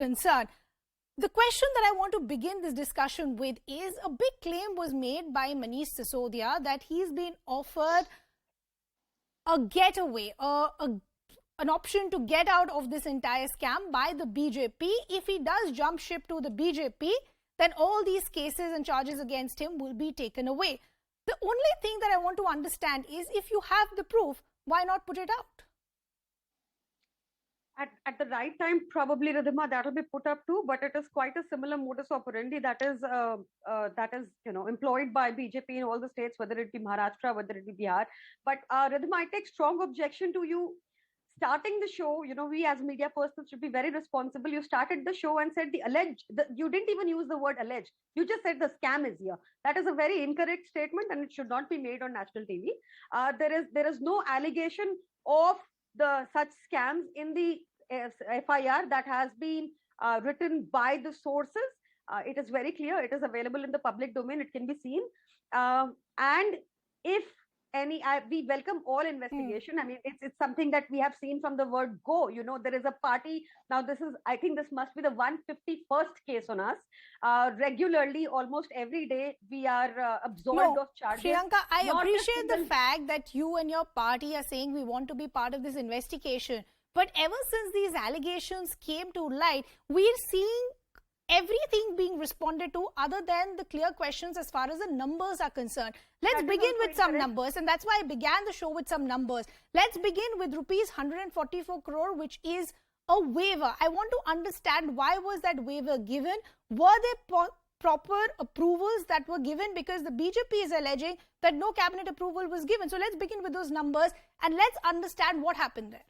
concerned. The question that I want to begin this discussion with is a big claim was made by Manish Sisodia that he's been offered a getaway, an option to get out of this entire scam by the BJP. If he does jump ship to the BJP, then all these cases and charges against him will be taken away. The only thing that I want to understand is if you have the proof, why not put it out? At the right time, probably, Ridhima, that will be put up too, but it is quite a similar modus operandi that is employed by BJP in all the states, whether it be Maharashtra, whether it be Bihar. But Ridhima, I take strong objection to you starting the show. We as media persons should be very responsible. You started the show and said you didn't even use the word alleged. You just said the scam is here. That is a very incorrect statement and it should not be made on national TV. There is no allegation of the such scams in the FIR that has been written by the sources. It is very clear. It is available in the public domain. It can be seen. And if we welcome all investigation. I mean, it's something that we have seen from the word go. There is a party. Now, I think this must be the 151st case on us. Regularly, almost every day, we are absolved of charges. Priyanka, I appreciate the fact that you and your party are saying we want to be part of this investigation. But ever since these allegations came to light, we're seeing everything being responded to other than the clear questions as far as the numbers are concerned. Let's begin with some numbers, and that's why I began the show with some numbers. Let's begin with rupees 144 crore, which is a waiver. I want to understand why was that waiver given? Were there proper approvals that were given? Because the BJP is alleging that no cabinet approval was given. So let's begin with those numbers and let's understand what happened there.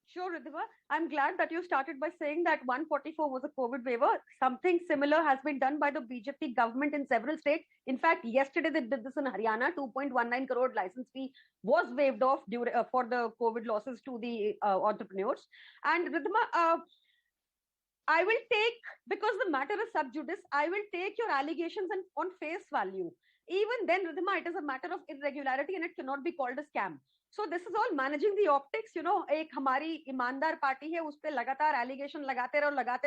Sure, Ridhima. I'm glad that you started by saying that 144 was a COVID waiver. Something similar has been done by the BJP government in several states. In fact, yesterday they did this in Haryana. 2.19 crore license fee was waived off for the COVID losses to the entrepreneurs. And Ridhima, I will take, because the matter is sub judice, I will take your allegations on face value. Even then, Ridhima, it is a matter of irregularity and it cannot be called a scam. So this is all managing the optics. एक हमारी ईमानदार party है, उस पे लगातार allegation लगाते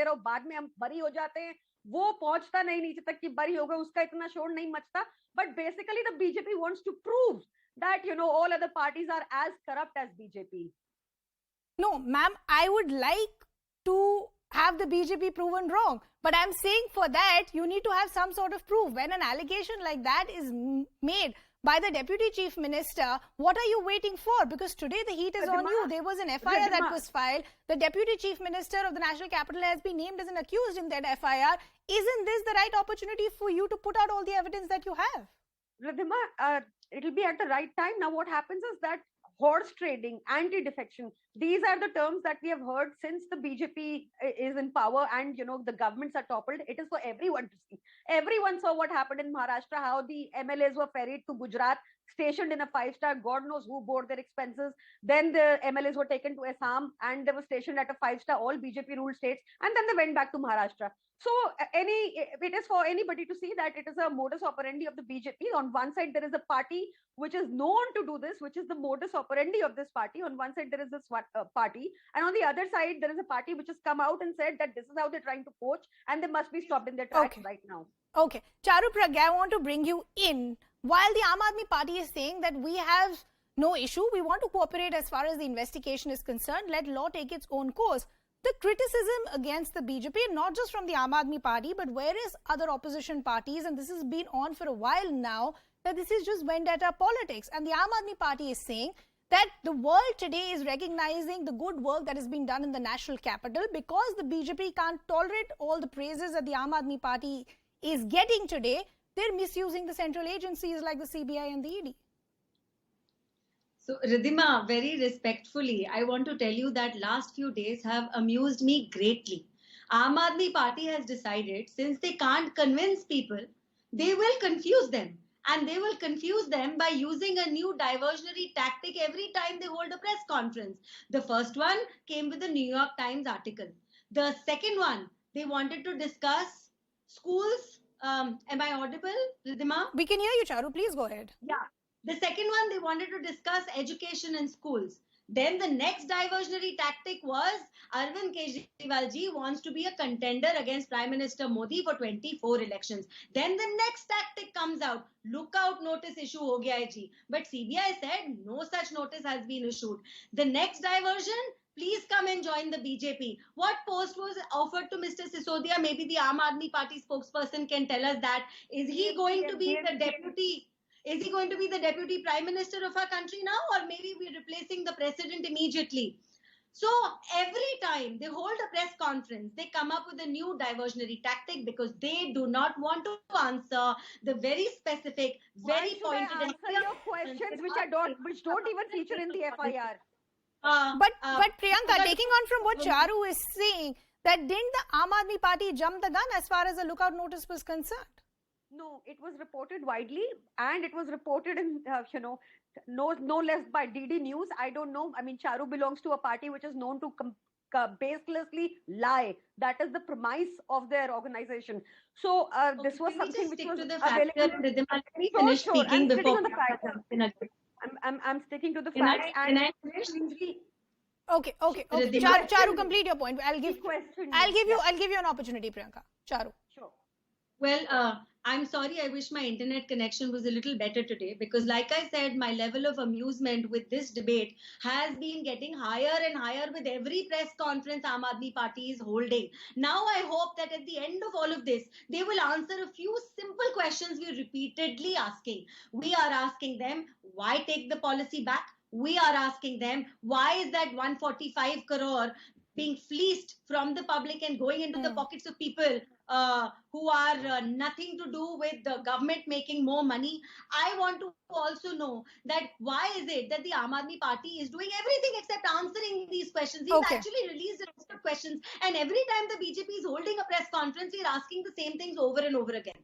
रहो, बाद में हम बरी हो जाते हैं. वो पहुंचता नहीं नीचे तक कि बरी हो गए, उसका इतना शोर नहीं मचता. But basically the BJP wants to prove that all other parties are as corrupt as BJP. No, ma'am, I would like to have the BJP proven wrong. But I'm saying for that, you need to have some sort of proof. When an allegation like that is made by the Deputy Chief Minister, what are you waiting for? Because today the heat is on you. There was an FIR that was filed. The Deputy Chief Minister of the National Capital has been named as an accused in that FIR. Isn't this the right opportunity for you to put out all the evidence that you have? Ridhima, it'll be at the right time. Now what happens is that horse trading, anti-defection, these are the terms that we have heard since the BJP is in power and the governments are toppled. It is for everyone to see. Everyone saw what happened in Maharashtra, how the MLAs were ferried to Gujarat, stationed in a 5-star, God knows who bore their expenses. Then the MLAs were taken to Assam and they were stationed at a 5-star, all BJP ruled states, and then they went back to Maharashtra. So it is for anybody to see that it is a modus operandi of the BJP. On one side, there is a party which is known to do this, which is the modus operandi of this party. On one side, there is this party. And on the other side, there is a party which has come out and said that this is how they're trying to poach and they must be stopped in their tracks right now. Okay. Charu Pragya, I want to bring you in. While the Aam Aadmi Party is saying that we have no issue, we want to cooperate as far as the investigation is concerned, let law take its own course. The criticism against the BJP, not just from the Aam Aadmi Party, but various other opposition parties, and this has been on for a while now, that this is just vendetta politics. And the Aam Aadmi Party is saying that the world today is recognizing the good work that has been done in the national capital because the BJP can't tolerate all the praises that the Aam Aadmi Party is getting today. They're misusing the central agencies like the CBI and the ED. So, Ridhima, very respectfully, I want to tell you that last few days have amused me greatly. Aam Aadmi Party has decided, since they can't convince people, they will confuse them. And they will confuse them by using a new diversionary tactic every time they hold a press conference. The first one came with the New York Times article. The second one, they wanted to discuss schools. Am I audible, Ridhima? We can hear you, Charu. Please go ahead. Yeah. The second one, they wanted to discuss education in schools. Then the next diversionary tactic was Arvind Kejriwal ji wants to be a contender against Prime Minister Modi for 24 elections. Then the next tactic comes out. Lookout notice issue ho gaya hai ji. But CBI said no such notice has been issued. The next diversion, please come and join the BJP. What post was offered to Mr. Sisodia? Maybe the Aam Aadmi Party spokesperson can tell us that. Is he going to be the deputy? Is he going to be the deputy prime minister of our country now, or maybe we're replacing the president immediately? So every time they hold a press conference, they come up with a new diversionary tactic because they do not want to answer the very specific, very Why should pointed I answer your questions which don't even feature in the FIR? But Priyanka, taking on from what Charu is saying, that didn't the Aam Aadmi Party jump the gun as far as the lookout notice was concerned? No, it was reported widely, and it was reported in, no less by DD News. I don't know. I mean, Charu belongs to a party which is known to baselessly lie. That is the premise of their organization. So this was something which was available. Let me finish speaking before. I'm sticking to the facts. Can I finish? Okay. Ridhima, Charu, complete your point. I'll give Question. you an opportunity, Priyanka. Charu. Sure. Well, I'm sorry, I wish my internet connection was a little better today because, like I said, my level of amusement with this debate has been getting higher and higher with every press conference Aam Aadmi Party is holding. Now, I hope that at the end of all of this, they will answer a few simple questions we're repeatedly asking. We are asking them, why take the policy back? We are asking them, why is that 145 crore being fleeced from the public and going into the pockets of people who are nothing to do with the government making more money? I want to also know that why is it that the Aam Aadmi Party is doing everything except answering these questions? He's actually released a list of questions, and every time the BJP is holding a press conference, we're asking the same things over and over again.